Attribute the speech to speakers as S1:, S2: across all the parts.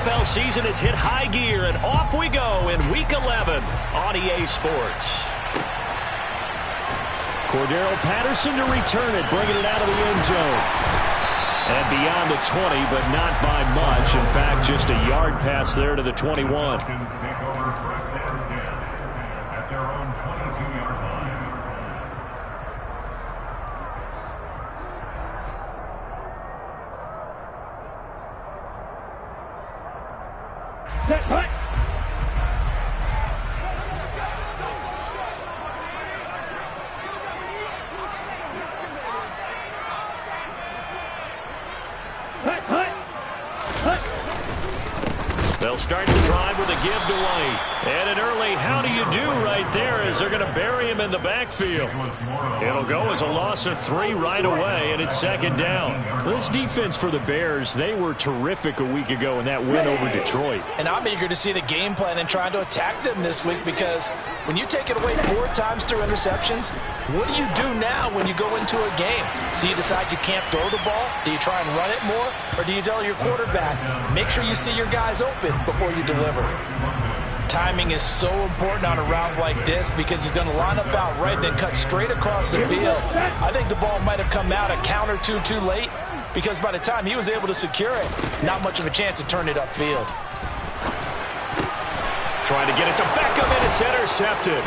S1: NFL season has hit high gear, and off we go in Week 11 on EA Sports. Cordero Patterson to return it, bringing it out of the end zone. And beyond the 20, but not by much. In fact, just a yard pass there to the 21. They'll start the drive with a give to White. And an early how do you do right there as they're going to bury him in the backfield. It'll go as a loss of 3 right away, and it's second down. This defense for the Bears, they were terrific a week ago in that win over Detroit.
S2: And I'm eager to see the game plan and trying to attack them this week, because when you take it away 4 times through interceptions, what do you do now when you go into a game? Do you decide you can't throw the ball? Do you try and run it more? Or do you tell your quarterback, make sure you see your guys open before you deliver? Timing is so important on a route like this, because he's going to line up out right, then cut straight across the field. I think the ball might have come out a count or two too late, because by the time he was able to secure it, not much of a chance to turn it upfield.
S1: Trying to get it to Beckham, and it's intercepted.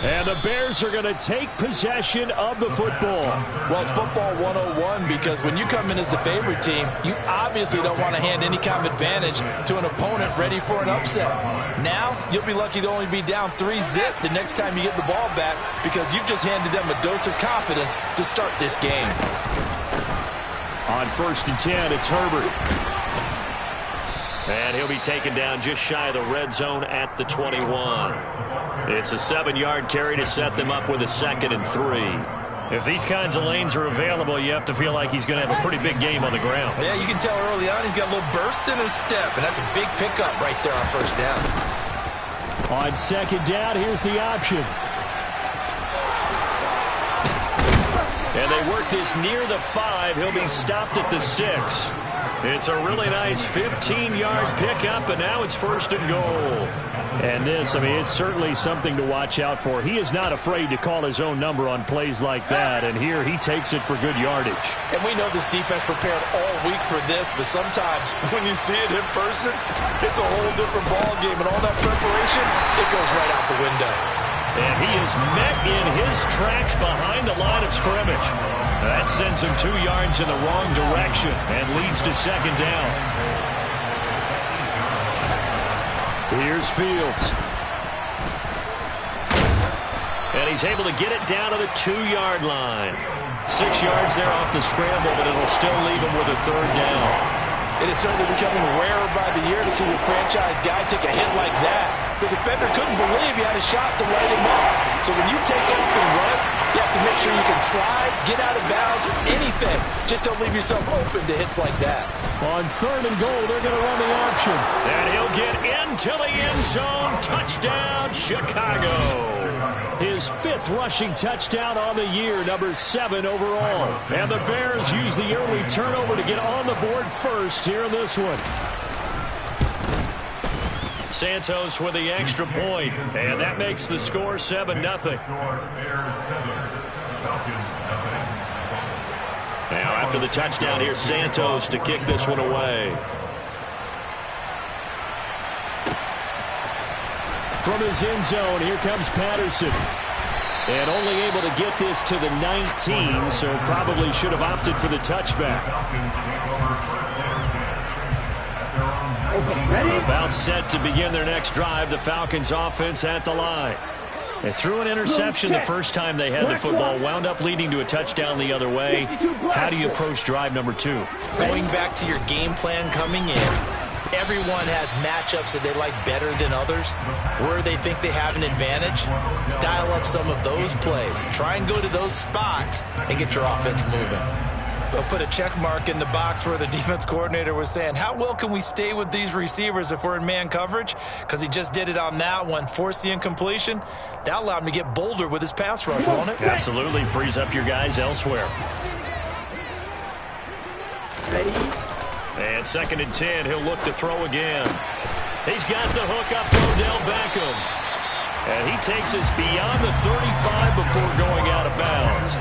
S1: And the Bears are going to take possession of the football.
S2: Well, it's football 101, because when you come in as the favorite team, you obviously don't want to hand any kind of advantage to an opponent ready for an upset. Now, you'll be lucky to only be down 3-zip the next time you get the ball back, because you've just handed them a dose of confidence to start this game.
S1: On 1st and 10, it's Herbert. And he'll be taken down just shy of the red zone at the 21. It's a 7-yard carry to set them up with a 2nd and 3. If these kinds of lanes are available, you have to feel like he's going to have a pretty big game on the ground.
S2: Yeah, you can tell early on he's got a little burst in his step, and that's a big pickup right there on 1st down.
S1: On 2nd down, here's the option. And they work this near the 5. He'll be stopped at the 6. It's a really nice 15-yard pickup, and now it's 1st and goal. And this, I mean, it's certainly something to watch out for. He is not afraid to call his own number on plays like that, and here he takes it for good yardage.
S2: And we know this defense prepared all week for this, but sometimes when you see it in person, it's a whole different ball game, and all that preparation, it goes right out the window.
S1: And he is met in his tracks behind the line of scrimmage. That sends him 2 yards in the wrong direction and leads to 2nd down. Here's Fields. And he's able to get it down to the 2-yard line. 6 yards there off the scramble, but it'll still leave him with a 3rd down.
S2: It is certainly becoming rarer by the year to see the franchise guy take a hit like that. The defender couldn't believe he had a shot to light him up. So when you take off and run, you have to make sure you can slide, get out of bounds, anything. Just don't leave yourself open to hits like that.
S1: On 3rd and goal, they're going to run the option. And he'll get into the end zone. Touchdown, Chicago. His 5th rushing touchdown on the year, number 7 overall. And the Bears use the early turnover to get on the board first here in this one. Santos with the extra point, and that makes the score 7-0. Now after the touchdown, here's Santos to kick this one away. From his end zone, here comes Patterson. And only able to get this to the 19, so probably should have opted for the touchback. About set to begin their next drive, the Falcons offense at the line. They threw an interception the first time they had the football, wound up leading to a touchdown the other way. How do you approach drive number 2?
S2: Going back to your game plan coming in, everyone has matchups that they like better than others, where they think they have an advantage. Dial up some of those plays. Try and go to those spots and get your offense moving. They'll put a check mark in the box where the defense coordinator was saying, how well can we stay with these receivers if we're in man coverage? Because he just did it on that one, forced the incompletion. That allowed him to get bolder with his pass rush, won't it?
S1: Absolutely frees up your guys elsewhere.
S3: Ready,
S1: And 2nd and 10, he'll look to throw again. He's got the hook up to Odell Beckham. And he takes us beyond the 35 before going out of bounds.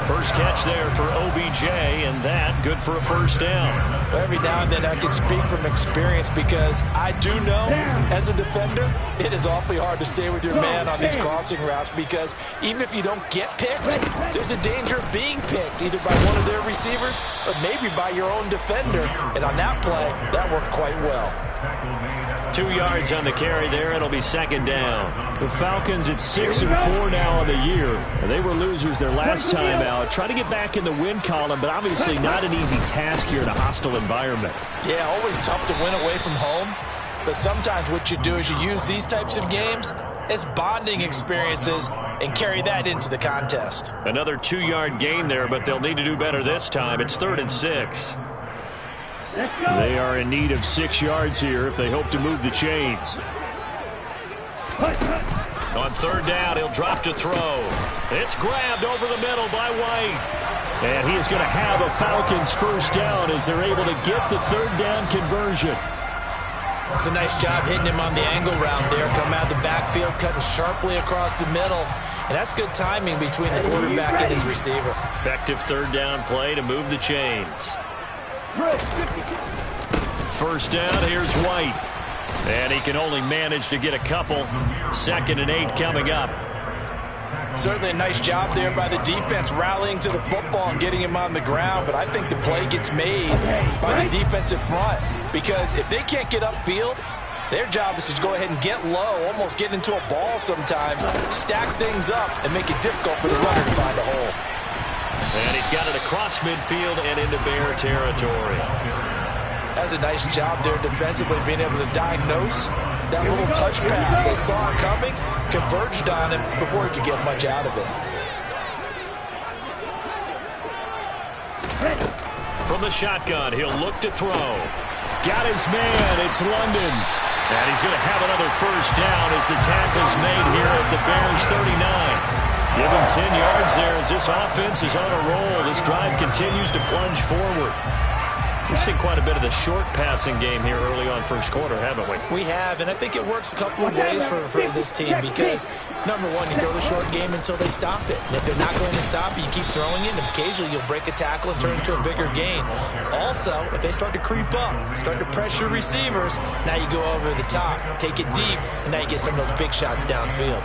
S1: First catch there for OBJ, and that good for a first down.
S2: Every now and then I can speak from experience because I do know as a defender it is awfully hard to stay with your man on these crossing routes because even if you don't get picked, there's a danger of being picked either by one of their receivers or maybe by your own defender. And on that play, that worked quite well.
S1: 2 yards on the carry there. It'll be 2nd down. The Falcons at 6-4 now on the year. They were losers their last time out. Trying to get back in the win column, but obviously not an easy task here in a hostile environment.
S2: Yeah, always tough to win away from home. But sometimes what you do is you use these types of games as bonding experiences and carry that into the contest.
S1: Another 2-yard gain there, but they'll need to do better this time. It's 3rd and 6. They are in need of 6 yards here if they hope to move the chains. On 3rd down, he'll drop to throw. It's grabbed over the middle by White. And he is going to have a Falcons first down as they're able to get the 3rd down conversion.
S2: It's a nice job hitting him on the angle route there. Coming out of the backfield, cutting sharply across the middle. And that's good timing between the quarterback and his receiver. Effective 3rd down play to move the chains. First down, here's White. And he can only manage to get a couple. 2nd and 8 coming up. Certainly a nice job there by the defense rallying to the football and getting him on the ground. But I think the play gets made by the defensive front. Because if they can't get upfield, their job is to go ahead and get low, almost get into a ball sometimes, stack things up, and make it difficult for the runner to find a hole.
S1: And he's got it across midfield and into Bear territory.
S2: That's a nice job there defensively, being able to diagnose that little touch pass. They saw it coming, converged on him before he could get much out of it.
S1: From the shotgun, he'll look to throw. Got his man. It's London. And he's going to have another first down as the tackle's made here at the Bears 39. Give him 10 yards there as this offense is on a roll. This drive continues to plunge forward. We've seen quite a bit of the short passing game here early on first quarter, haven't we?
S2: We have, and I think it works a couple of ways for this team because, number one, you throw the short game until they stop it. And if they're not going to stop it, you keep throwing it, and occasionally you'll break a tackle and turn it into a bigger gain. Also, if they start to creep up, start to pressure receivers, now you go over the top, take it deep, and now you get some of those big shots downfield.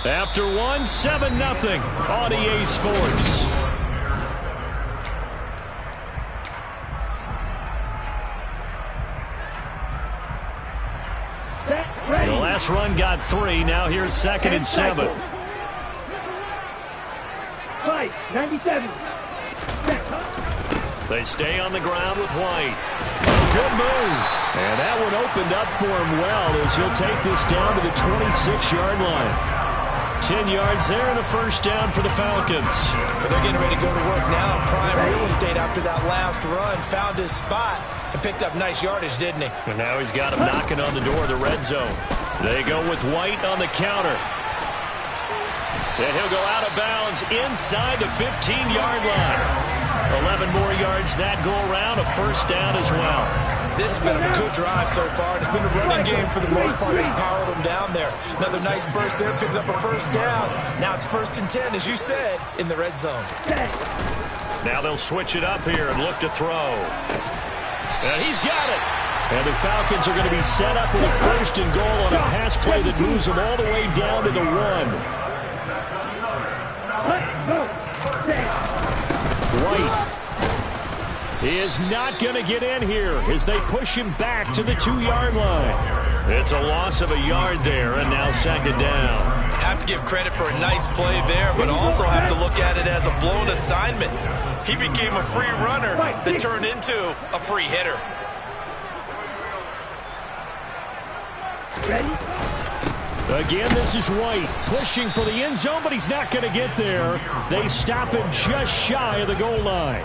S1: After 7-0 on EA Sports. The last run got 3. Now here's 2nd and 7.
S3: 97.
S1: They stay on the ground with White. Good move. And that one opened up for him well as he'll take this down to the 26-yard line. 10 yards there and a first down for the Falcons.
S2: But they're getting ready to go to work now in prime real estate after that last run. Found his spot and picked up nice yardage, didn't he?
S1: And now he's got him knocking on the door of the red zone. They go with White on the counter. And he'll go out of bounds inside the 15-yard line. 11 more yards that go around, a first down as well.
S2: This has been a good drive so far. It's been a running game for the most part. It's powered them down there. Another nice burst there, picking up a first down. Now it's 1st and 10, as you said, in the red zone.
S1: Now they'll switch it up here and look to throw. And he's got it. And the Falcons are going to be set up with a 1st and goal on a pass play that moves them all the way down to the 1. White. He is not going to get in here as they push him back to the 2-yard line. It's a loss of a yard there, and now 2nd down.
S2: Have to give credit for a nice play there, but also have to look at it as a blown assignment. He became a free runner that turned into a free hitter.
S1: Again, this is White pushing for the end zone, but he's not going to get there. They stop him just shy of the goal line.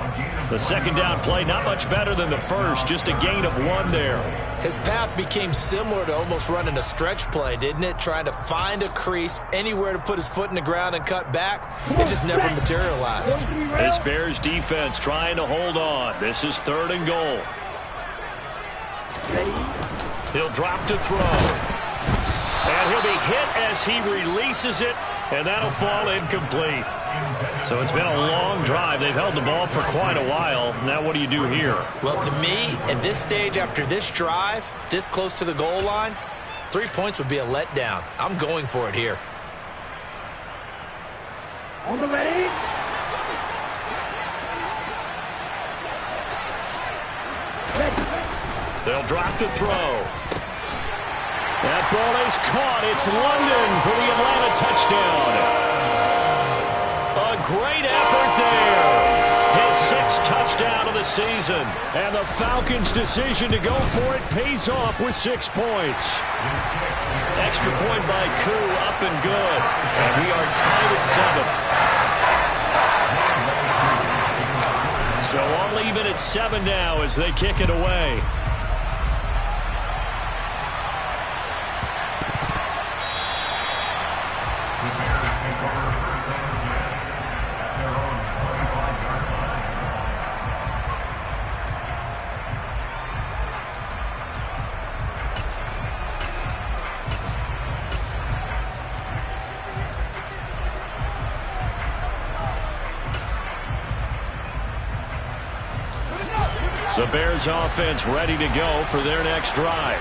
S1: The second down play, not much better than the first, just a gain of 1 there.
S2: His path became similar to almost running a stretch play, didn't it? Trying to find a crease, anywhere to put his foot in the ground and cut back. It just never materialized.
S1: This Bears defense trying to hold on. This is 3rd and goal. He'll drop to throw. And he'll be hit as he releases it, and that'll fall incomplete. So it's been a long drive. They've held the ball for quite a while. Now what do you do here?
S2: Well, to me, at this stage after this drive, this close to the goal line, 3 points would be a letdown. I'm going for it here.
S3: On the ready.
S1: They'll drop to throw. That ball is caught. It's London for the Atlanta touchdown. A great effort there. His 6th touchdown of the season. And the Falcons' decision to go for it pays off with 6 points. Extra point by Koo, up and good. And we are tied at 7. So all even at 7 now as they kick it away. The Bears offense ready to go for their next drive.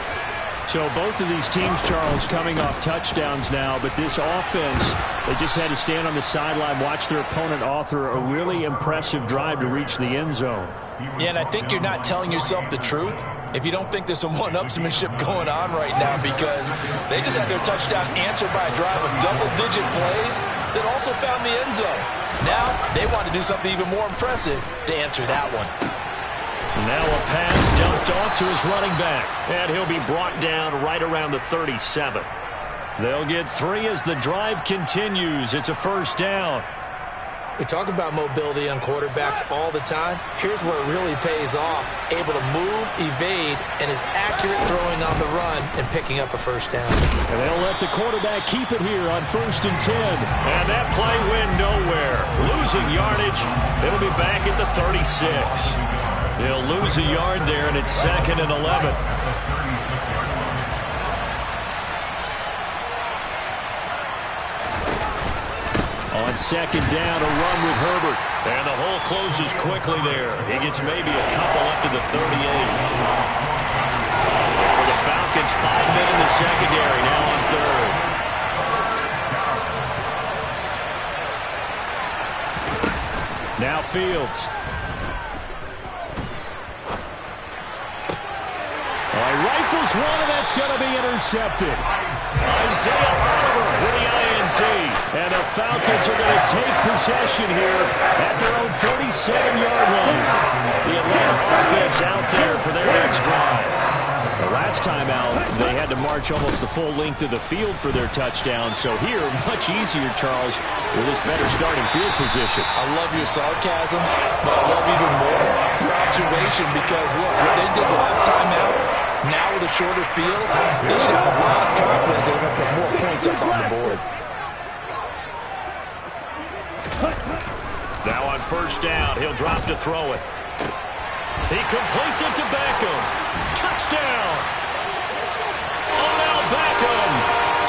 S1: So both of these teams, Charles, coming off touchdowns now, but this offense, they just had to stand on the sideline, watch their opponent author a really impressive drive to reach the end zone.
S2: Yeah, and I think you're not telling yourself the truth if you don't think there's some one-upsmanship going on right now, because they just had their touchdown answered by a drive of double-digit plays that also found the end zone. Now they want to do something even more impressive to answer that one.
S1: Now a pass dumped off to his running back, and he'll be brought down right around the 37. They'll get 3 as the drive continues. It's a first down.
S2: We talk about mobility on quarterbacks all the time. Here's where it really pays off. Able to move, evade, and is accurate throwing on the run and picking up a first down.
S1: And they'll let the quarterback keep it here on 1st and 10. And that play went nowhere. Losing yardage. It'll be back at the 36. They'll lose a yard there, and it's 2nd and 11. On 2nd down, a run with Herbert. And the hole closes quickly there. He gets maybe a couple up to the 38. And for the Falcons, 5 men in the secondary, now on 3rd. Now Fields. Rifles one, and that's going to be intercepted. Isaiah Oliver with the INT. And the Falcons are going to take possession here at their own 37-yard line. The Atlanta offense out there for their next drive. The last time out, they had to march almost the full length of the field for their touchdown. So here, much easier, Charles, with this better starting field position.
S2: I love your sarcasm, but I love even more your observation, because, look, what they did last time out, now with a shorter field, they should have a lot of confidence they're going to put more points up on the board.
S1: Now on 1st down, he'll drop to throw it. He completes it to Beckham. Touchdown! Odell Beckham,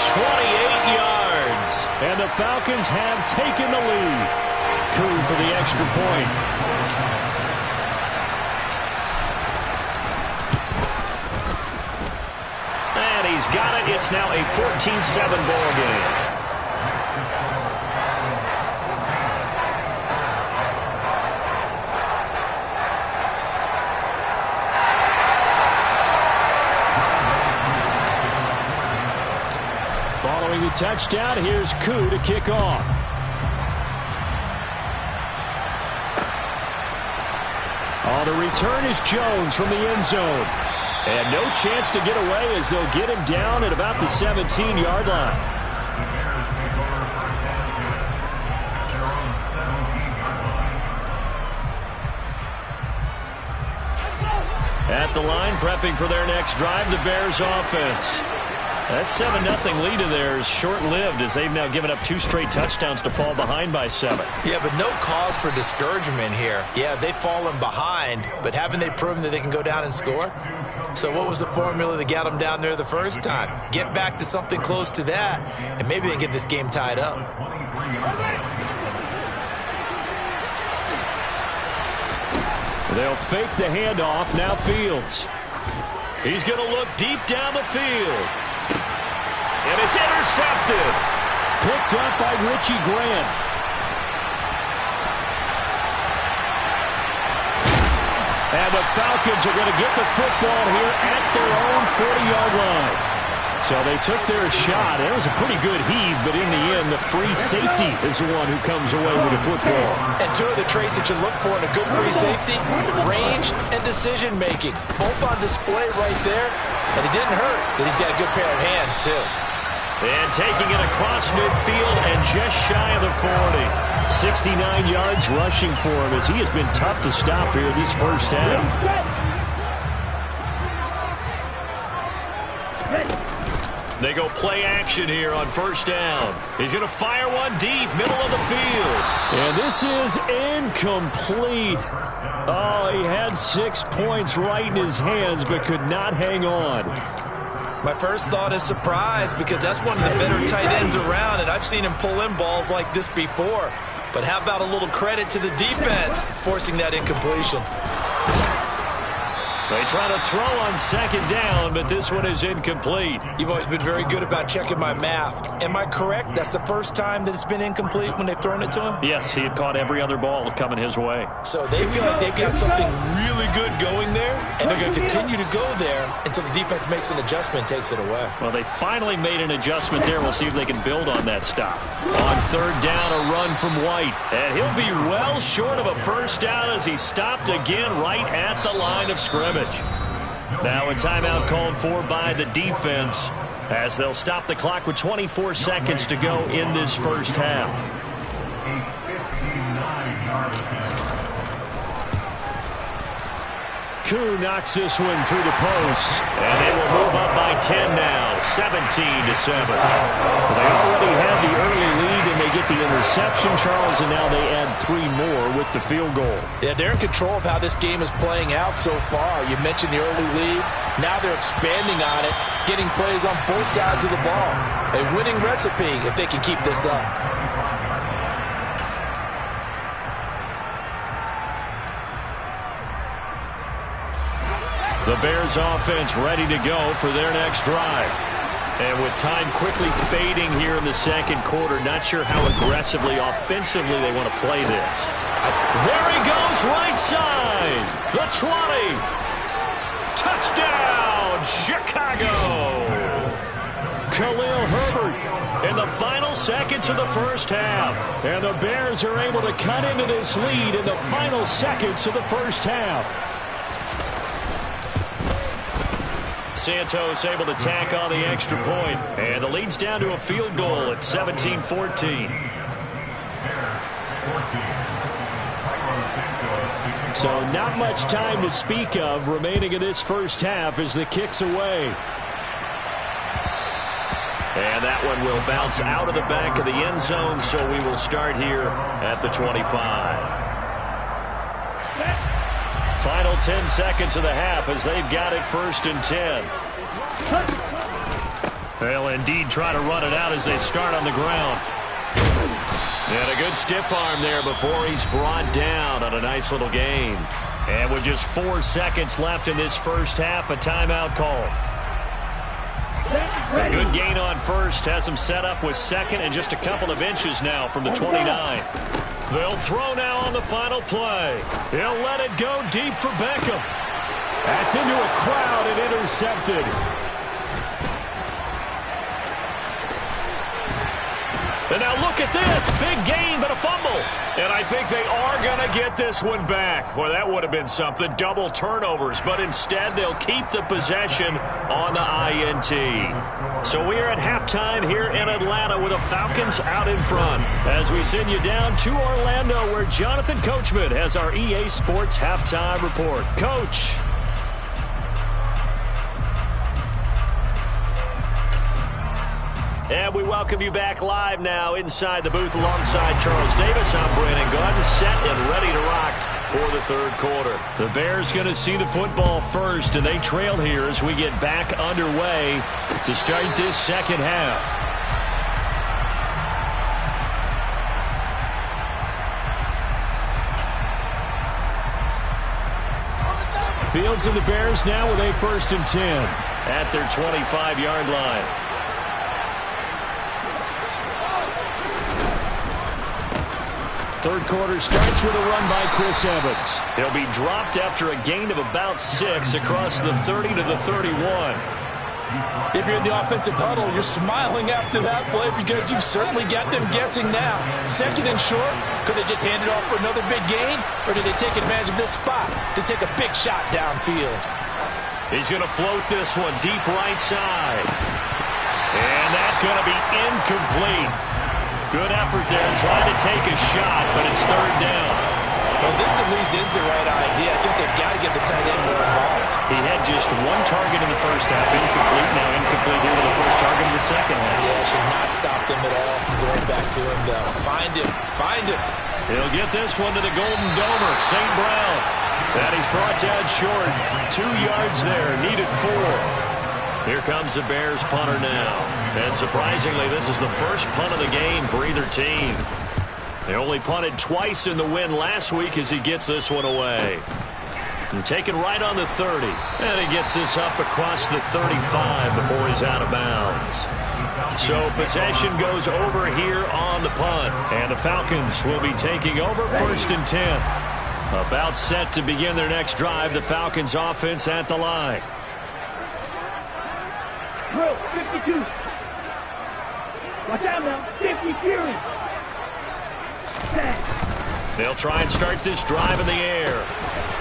S1: 28 yards. And the Falcons have taken the lead. Koo for the extra point. And he's got it. It's now a 14-7 ball game. Following the touchdown, here's Koo to kick off. On the return is Jones from the end zone. And no chance to get away as they'll get him down at about the 17-yard line. At the line, prepping for their next drive, the Bears offense. That 7-0 lead of theirs short-lived as they've now given up 2 straight touchdowns to fall behind by 7.
S2: Yeah, but no cause for discouragement here. Yeah, they've fallen behind, but haven't they proven that they can go down and score? So what was the formula that got them down there the first time? Get back to something close to that, and maybe they can get this game tied up.
S1: They'll fake the handoff. Now Fields. He's going to look deep down the field. And it's intercepted. Picked up by Richie Grant. And the Falcons are going to get the football here at their own 40-yard line. So they took their shot. It was a pretty good heave, but in the end, the free safety is the one who comes away with the football.
S2: And 2 of the traits that you look for in a good free safety, range and decision-making. Both on display right there. And it didn't hurt that he's got a good pair of hands, too.
S1: And taking it across midfield and just shy of the 40. 69 yards rushing for him as he has been tough to stop here this first half. They go play action here on first down. He's going to fire one deep, middle of the field. And this is incomplete. Oh, he had 6 points right in his hands but could not hang on.
S2: My first thought is surprise because that's one of the better tight ends around, and I've seen him pull in balls like this before. But how about a little credit to the defense forcing that incompletion?
S1: They try to throw on second down, but this one is incomplete.
S2: You've always been very good about checking my math. Am I correct? That's the first time that it's been incomplete when they've thrown it to him?
S1: Yes, he had caught every other ball coming his way.
S2: So they feel like they've got something really good going there, and they're going to continue to go there until the defense makes an adjustment and takes it away.
S1: Well, they finally made an adjustment there. We'll see if they can build on that stop. On third down, a run from White. And he'll be well short of a first down as he stopped again right at the line of scrimmage. Now a timeout called for by the defense as they'll stop the clock with 24 seconds to go in this first half. Koo knocks this one through the post, and they will move up by 10 now, 17-7. They already had the early lead, and they get the interception, Charles, and now they add 3 more with the field goal.
S2: Yeah, they're in control of how this game is playing out so far. You mentioned the early lead. Now they're expanding on it, getting plays on both sides of the ball. A winning recipe if they can keep this up.
S1: The Bears offense ready to go for their next drive. And with time quickly fading here in the second quarter, not sure how aggressively, offensively they want to play this. There he goes, right side. The 20. Touchdown, Chicago. Khalil Herbert in the final seconds of the first half. And the Bears are able to cut into this lead in the final seconds of the first half. Santos able to tack on the extra point, and the lead's down to a field goal at 17-14. So not much time to speak of remaining in this first half as the kick's away. And that one will bounce out of the back of the end zone, so we will start here at the 25. Final 10 seconds of the half as they've got it first and 10. They'll indeed try to run it out as they start on the ground. And a good stiff arm there before he's brought down on a nice little gain. And with just 4 seconds left in this first half, a timeout call. A good gain on first has him set up with second and just a couple of inches now from the 29. They'll throw now on the final play. He'll let it go deep for Beckham. That's into a crowd and intercepted. And now look at this. Big gain, but a fumble. And I think they are going to get this one back. Boy, that would have been something. Double turnovers. But instead, they'll keep the possession on the INT. So we are at halftime here in Atlanta with the Falcons out in front. As we send you down to Orlando, where Jonathan Coachman has our EA Sports halftime report. Coach. And we welcome you back live now inside the booth alongside Charles Davis. I'm Brandon Gordon, set and ready to rock for the third quarter. The Bears going to see the football first, and they trail here as we get back underway to start this second half. Fields and the Bears now with a 1st and 10 at their 25-yard line. Third quarter starts with a run by Chris Evans. He'll be dropped after a gain of about 6 across the 30 to the 31.
S2: If you're in the offensive huddle, you're smiling after that play because you've certainly got them guessing now. 2nd and short, could they just hand it off for another big gain? Or did they take advantage of this spot to take a big shot downfield?
S1: He's going to float this one deep right side. And that's going to be incomplete. Good effort there trying to take a shot, but it's 3rd down.
S2: Well, this at least is the right idea. I think they've got to get the tight end more involved.
S1: He had just 1 target in the first half. Incomplete. Now incomplete here with the first target in the second half.
S2: Yeah, should not stop them at all from going back to him, though. Find him. Find him.
S1: He'll get this one to the Golden Domer, St. Brown. And he's brought down short. 2 yards there. Needed 4. Here comes the Bears punter now. And surprisingly, this is the first punt of the game for either team. They only punted twice in the win last week as he gets this one away. And taken right on the 30. And he gets this up across the 35 before he's out of bounds. So possession goes over here on the punt. And the Falcons will be taking over 1st and 10. About set to begin their next drive. The Falcons offense at the line.
S3: Drill, 52. Watch out now, 50 Fury.
S1: They'll try and start this drive in the air.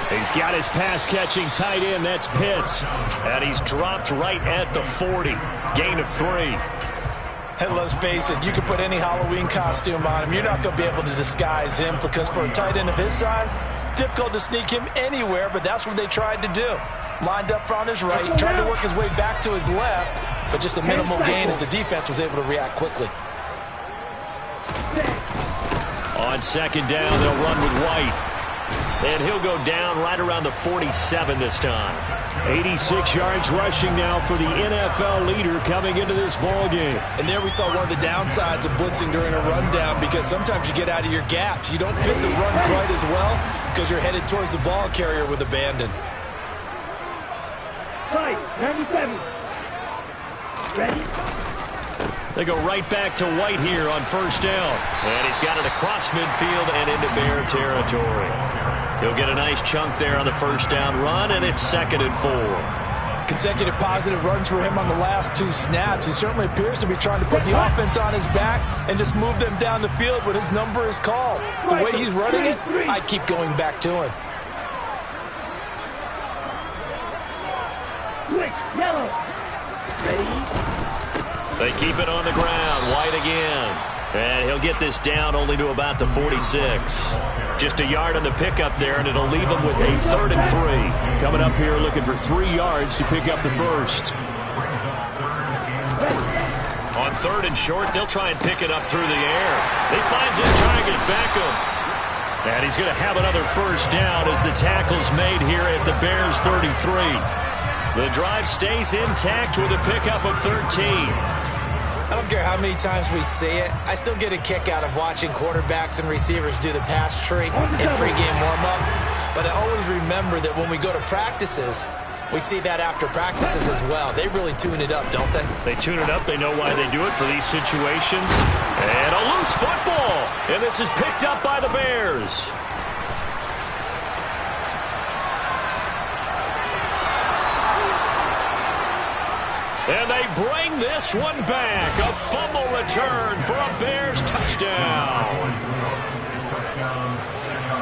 S1: He's got his pass-catching tight end. That's Pitts. And he's dropped right at the 40. Gain of 3.
S2: And let's face it, you can put any Halloween costume on him. You're not going to be able to disguise him because for a tight end of his size, difficult to sneak him anywhere, but that's what they tried to do. Lined up on his right, tried to work his way back to his left, but just a minimal gain as the defense was able to react quickly.
S1: On 2nd down, they'll run with White. And he'll go down right around the 47 this time. 86 yards rushing now for the NFL leader coming into this ball game.
S2: And there we saw one of the downsides of blitzing during a rundown because sometimes you get out of your gaps. You don't fit the run quite as well because you're headed towards the ball carrier with abandon.
S3: Right, 97. Ready?
S1: They go right back to White here on 1st down. And he's got it across midfield and into Bear territory. He'll get a nice chunk there on the 1st down run, and it's 2nd and 4.
S2: Consecutive positive runs for him on the last 2 snaps. He certainly appears to be trying to put the offense on his back and just move them down the field when his number is called. The way he's running it, I'd keep going back to him.
S3: Switch, yellow. Ready?
S1: They keep it on the ground. White again. And he'll get this down only to about the 46. Just a yard on the pickup there, and it'll leave him with a 3rd and 3. Coming up here looking for 3 yards to pick up the first. On 3rd and short, they'll try and pick it up through the air. He finds his target, Beckham. And he's going to have another 1st down as the tackle's made here at the Bears 33. The drive stays intact with a pickup of 13.
S2: I don't care how many times we see it. I still get a kick out of watching quarterbacks and receivers do the pass tree in pregame warm-up. But I always remember that when we go to practices, we see that after practices as well. They really tune it up, don't they?
S1: They tune it up. They know why they do it for these situations. And a loose football. And this is picked up by the Bears. And they bring this one back. A fumble return for a Bears touchdown.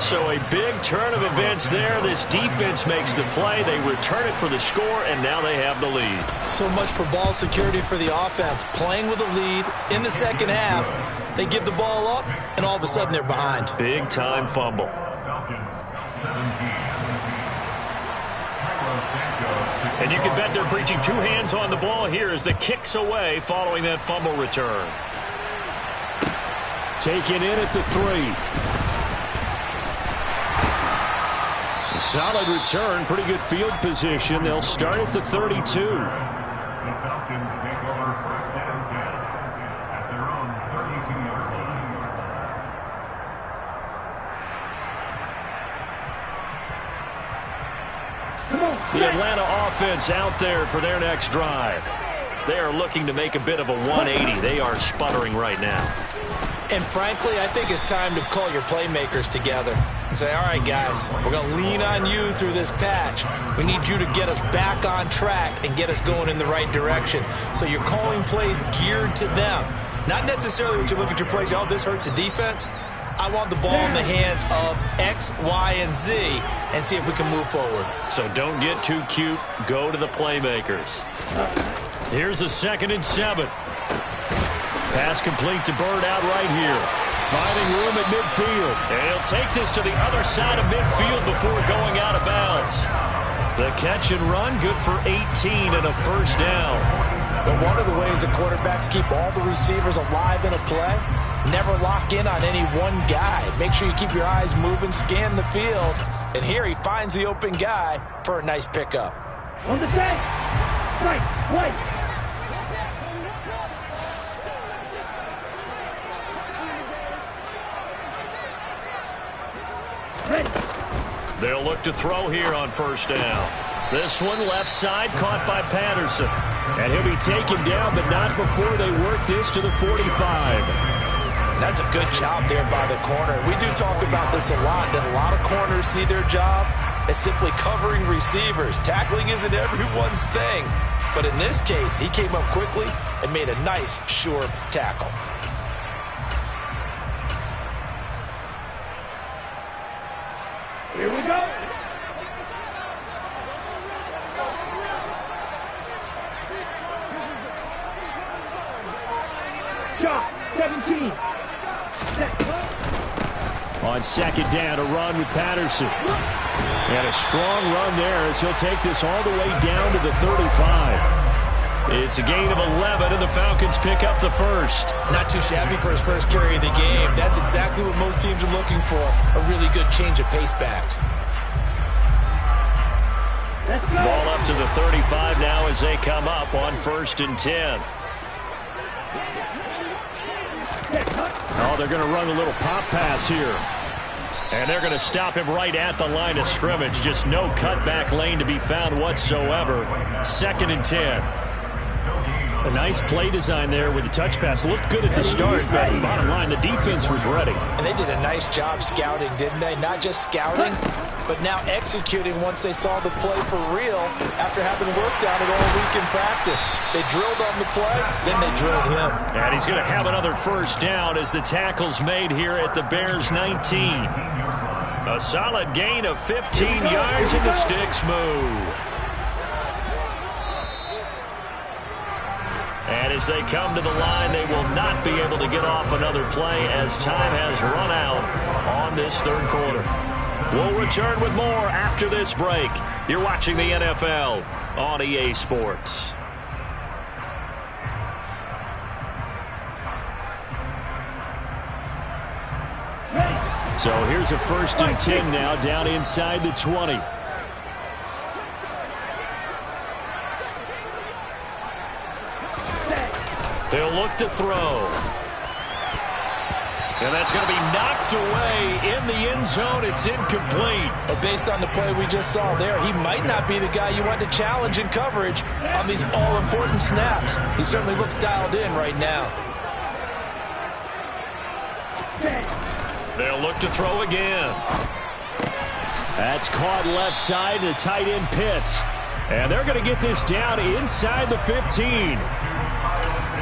S1: So a big turn of events there. This defense makes the play. They return it for the score, and now they have the lead.
S2: So much for ball security for the offense. Playing with a lead in the second half. They give the ball up, and all of a sudden they're behind.
S1: Big-time fumble. And you can bet they're preaching two hands on the ball here as the kick's away following that fumble return. Taken in at the 3. A solid return, pretty good field position. They'll start at the 32.
S4: The Falcons take over first and 10 at their own 32-yard line.
S1: The Atlanta offense out there for their next drive. They are looking to make a bit of a 180. They are sputtering right now.
S2: And frankly, I think it's time to call your playmakers together and say, all right, guys, we're going to lean on you through this patch. We need you to get us back on track and get us going in the right direction. So you're calling plays geared to them. Not necessarily when you look at your plays, oh, this hurts the defense. I want the ball in the hands of X, Y, and Z and see if we can move forward.
S1: So don't get too cute. Go to the playmakers. Here's a 2nd and 7. Pass complete to Bird out right here. Finding room at midfield. And he'll take this to the other side of midfield before going out of bounds. The catch and run, good for 18 and a first down.
S2: But one of the ways the quarterbacks keep all the receivers alive in a play, never lock in on any one guy. Make sure you keep your eyes moving, scan the field. And here he finds the open guy for a nice pickup.
S3: On the 10. Right, right.
S1: They'll look to throw here on first down. This one left side caught by Patterson. And he'll be taken down, but not before they work this to the 45.
S2: That's a good job there by the corner. We do talk about this a lot, that a lot of corners see their job as simply covering receivers. Tackling isn't everyone's thing. But in this case, he came up quickly and made a nice, sure tackle.
S3: Here we go. Shot, 17.
S1: On second down, a run with Patterson. And a strong run there as he'll take this all the way down to the 35. It's a gain of 11, and the Falcons pick up the first.
S2: Not too shabby for his first carry of the game. That's exactly what most teams are looking for. A really good change of pace back.
S3: Let's go.
S1: Ball up to the 35 now as they come up on 1st and 10. Oh, they're going to run a little pop pass here. And they're going to stop him right at the line of scrimmage. Just no cutback lane to be found whatsoever. 2nd and 10. A nice play design there with the touch pass. Looked good at the start, but bottom line, the defense was ready.
S2: And they did a nice job scouting, didn't they? Not just scouting, but now executing once they saw the play for real after having worked on it all week in practice. They drilled on the play, then they drilled him.
S1: And he's going to have another first down as the tackle's made here at the Bears' 19. A solid gain of 15 yards and the sticks move. And as they come to the line, they will not be able to get off another play as time has run out on this third quarter. We'll return with more after this break. You're watching the NFL on EA Sports. So here's a 1st and 10 now down inside the 20. They'll look to throw. And that's going to be knocked away in the end zone. It's incomplete.
S2: But based on the play we just saw there, he might not be the guy you want to challenge in coverage on these all-important snaps. He certainly looks dialed in right now.
S1: They'll look to throw again. That's caught left side to tight end Pitts. And they're going to get this down inside the 15.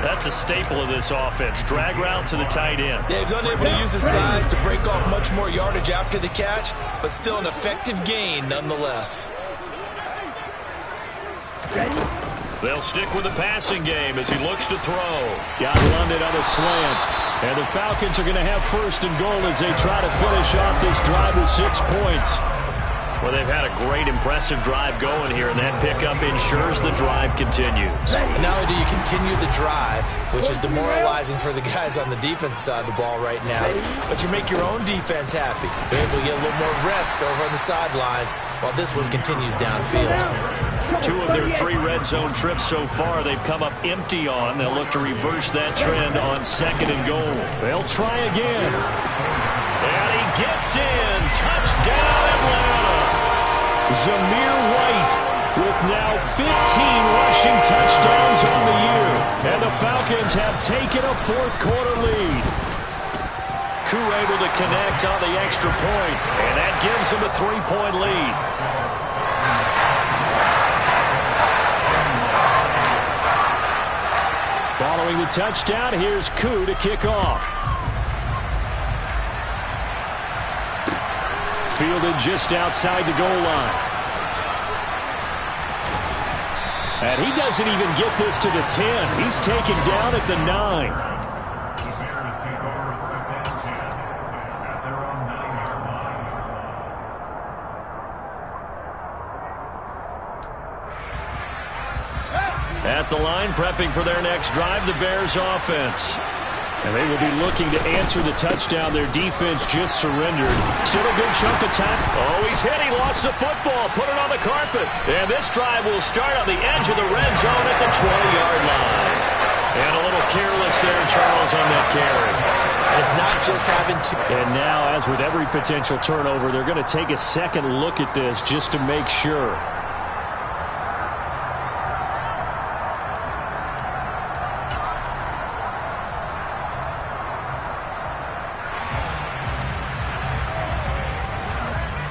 S1: That's a staple of this offense. Drag route to the tight end.
S2: Yeah, he's unable to use his size to break off much more yardage after the catch, but still an effective gain nonetheless.
S1: They'll stick with the passing game as he looks to throw. Got London on a slant. And the Falcons are going to have first and goal as they try to finish off this drive with 6 points. Well, they've had a great, impressive drive going here, and that pickup ensures the drive continues.
S2: And not only do you continue the drive, which is demoralizing for the guys on the defense side of the ball right now, but you make your own defense happy. They're able to get a little more rest over on the sidelines while this one continues downfield.
S1: 2 of their 3 red zone trips so far they've come up empty on. They'll look to reverse that trend on 2nd and goal. They'll try again. And he gets in. Touchdown, Atlanta. Zamir White with now 15 rushing touchdowns on the year. And the Falcons have taken a 4th quarter lead. Koo able to connect on the extra point, and that gives them a 3-point lead. Following the touchdown, here's Koo to kick off. Fielded just outside the goal line. And he doesn't even get this to the 10. He's taken down at the 9.
S4: The Bears take over first and 10 at their own 9-yard line.
S1: At the line, prepping for their next drive, the Bears offense. And they will be looking to answer the touchdown their defense just surrendered. Still a good chunk of time. Oh, he's hit. He lost the football. Put it on the carpet. And this drive will start on the edge of the red zone at the 20-yard line. And a little careless there, Charles, on that carry.
S2: It's not just having to...
S1: And now, as with every potential turnover, they're going to take a second look at this just to make sure.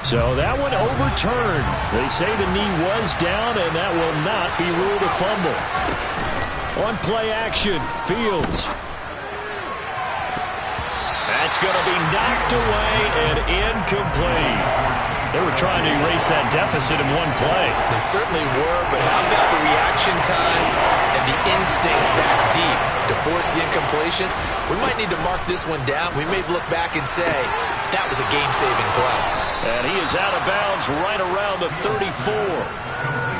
S1: So that one overturned. They say the knee was down, and that will not be ruled a fumble. On play action, Fields. That's going to be knocked away and incomplete. They were trying to erase that deficit in one play.
S2: They certainly were, but how about the reaction time and the instincts back deep to force the incompletion? We might need to mark this one down. We may look back and say, that was a game-saving play.
S1: And he is out of bounds right around the 34.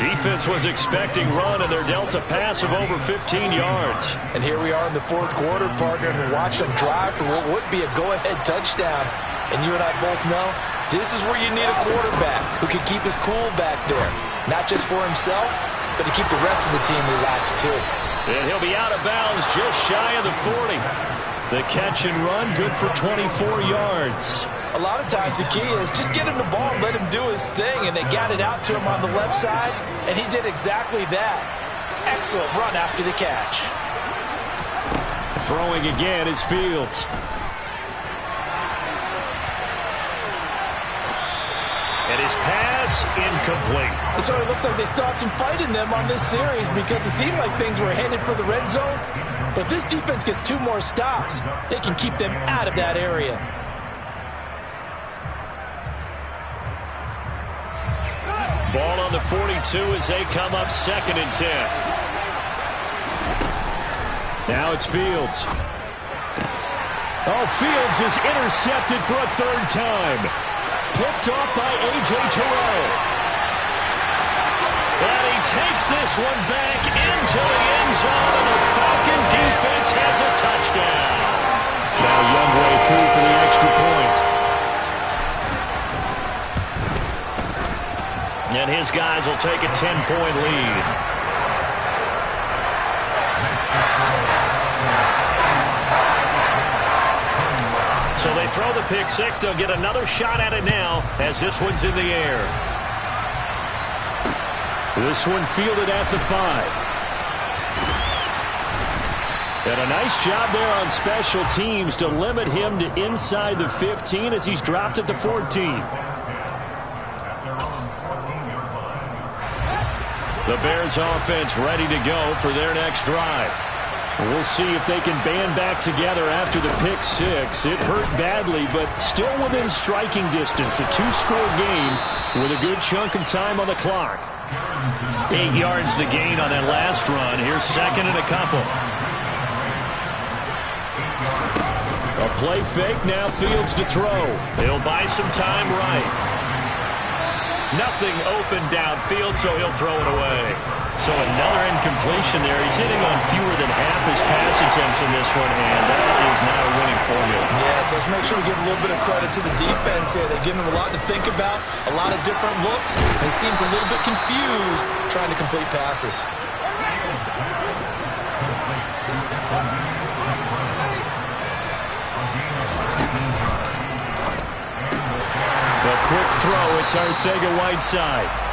S1: Defense was expecting run, and they're dealt a pass of over 15 yards.
S2: And here we are in the 4th quarter, partner, and watch them drive for what would be a go-ahead touchdown. And you and I both know this is where you need a quarterback who can keep his cool back there. Not just for himself, but to keep the rest of the team relaxed too.
S1: And he'll be out of bounds just shy of the 40. The catch and run, good for 24 yards.
S2: A lot of times the key is just get him the ball and let him do his thing, and they got it out to him on the left side, and he did exactly that. Excellent run after the catch.
S1: Throwing again is Fields. And his pass incomplete.
S2: So it looks like they still have some fight in them on this series because it seemed like things were headed for the red zone. But this defense gets 2 more stops. They can keep them out of that area.
S1: Ball on the 42 as they come up 2nd and 10. Now it's Fields. Oh, Fields is intercepted for a 3rd time. Picked off by A.J. Terrell. And he takes this one back into the end zone, and the Falcon defense has a touchdown. Now Youngway Koo for the extra point. And his guys will take a 10-point lead. So they throw the pick 6. They'll get another shot at it now as this one's in the air. This one fielded at the 5. And a nice job there on special teams to limit him to inside the 15 as he's dropped at the 14. The Bears offense ready to go for their next drive. We'll see if they can band back together after the pick six. It hurt badly, but still within striking distance. A two-score game with a good chunk of time on the clock. 8 yards the gain on that last run. Here's second and a couple. A play fake, now Fields to throw. He'll buy some time right. Nothing open downfield, so he'll throw it away. So another incompletion there. He's hitting on fewer than half his pass attempts in this one, and that is not a winning formula.
S2: Yes, let's make sure we give a little bit of credit to the defense here. They've given him a lot to think about, a lot of different looks, and he seems a little bit confused trying to complete passes.
S1: A quick throw, it's Arcega-Whiteside.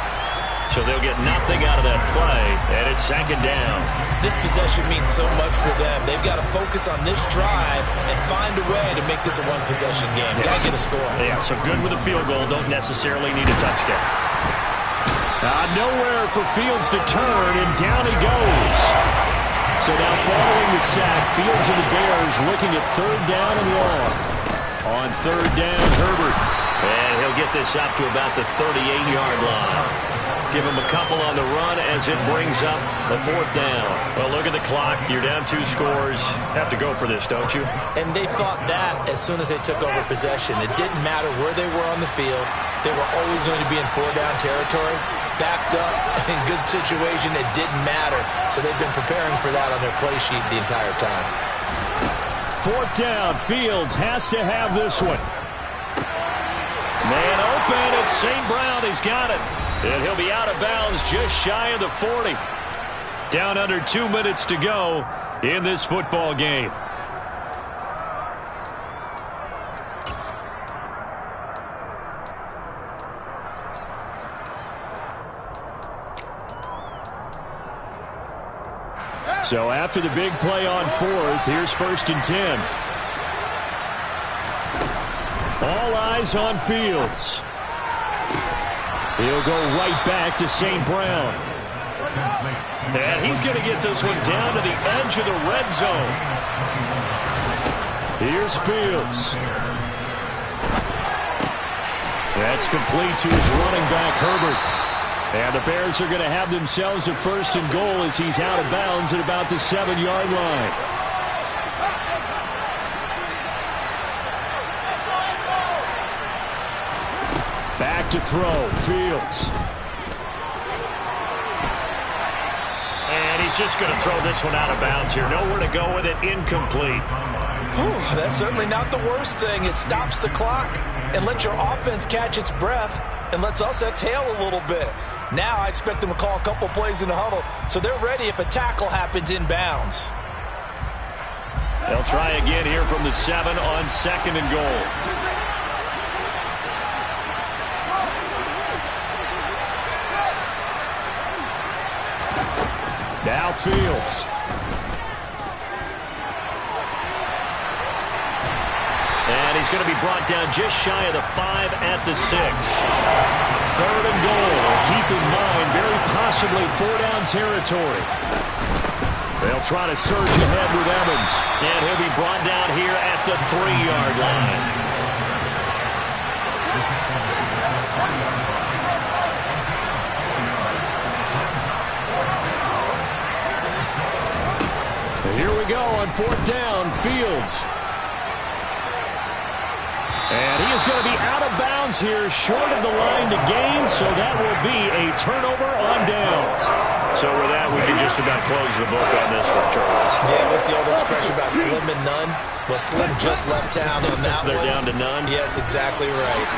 S1: So they'll get nothing out of that play, and it's second down.
S2: This possession means so much for them. They've got to focus on this drive and find a way to make this a one-possession game. Got to get a score.
S1: Yeah, so good with a field goal. Don't necessarily need a touchdown. Nowhere for Fields to turn, and down he goes. So now following the sack, Fields and the Bears looking at third down and long. On third down, Herbert. And he'll get this up to about the 38-yard line. Give him a couple on the run as it brings up a fourth down. Well, look at the clock. You're down 2 scores. Have to go for this, don't you?
S2: And they thought that as soon as they took over possession. It didn't matter where they were on the field. They were always going to be in four-down territory. Backed up, in good situation, it didn't matter. So they've been preparing for that on their play sheet the entire time.
S1: Fourth down. Fields has to have this one. Man open. It's St. Brown. He's got it. And he'll be out of bounds just shy of the 40. Down under 2 minutes to go in this football game. So after the big play on fourth, here's first and 10. All eyes on Fields. He'll go right back to St. Brown. And he's going to get this one down to the edge of the red zone. Here's Fields. That's complete to his running back, Herbert. And the Bears are going to have themselves a first and goal as he's out of bounds at about the 7-yard line. Back to throw, Fields. And he's just going to throw this one out of bounds here. Nowhere to go with it, incomplete.
S2: Whew, that's certainly not the worst thing. It stops the clock and lets your offense catch its breath and lets us exhale a little bit. Now I expect them to call a couple plays in the huddle so they're ready if a tackle happens inbounds.
S1: They'll try again here from the 7 on second and goal. Now Fields. And he's going to be brought down just shy of the 5 at the 6. Third and goal. Keep in mind, very possibly 4-down territory. They'll try to surge ahead with Evans. And he'll be brought down here at the 3-yard line. Here we go on fourth down, Fields. And he is going to be out of bounds here, short of the line to gain, so that will be a turnover on downs. So with that, we can just about close the book on this one, Charles.
S2: Yeah, what's the old expression about slim and none? Well, Slim just left town on that one.
S1: They're down to none?
S2: Yes, exactly right.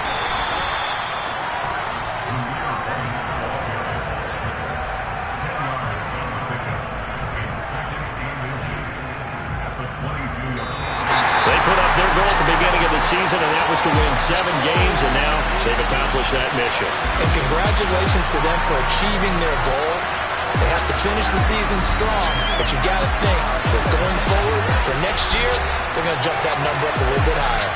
S1: They put up their goal at the beginning of the season, and that was to win 7 games, and now they've accomplished that mission.
S2: And congratulations to them for achieving their goal. They have to finish the season strong, but you got to think that going forward for next year, they're going to jump that number up a little bit higher.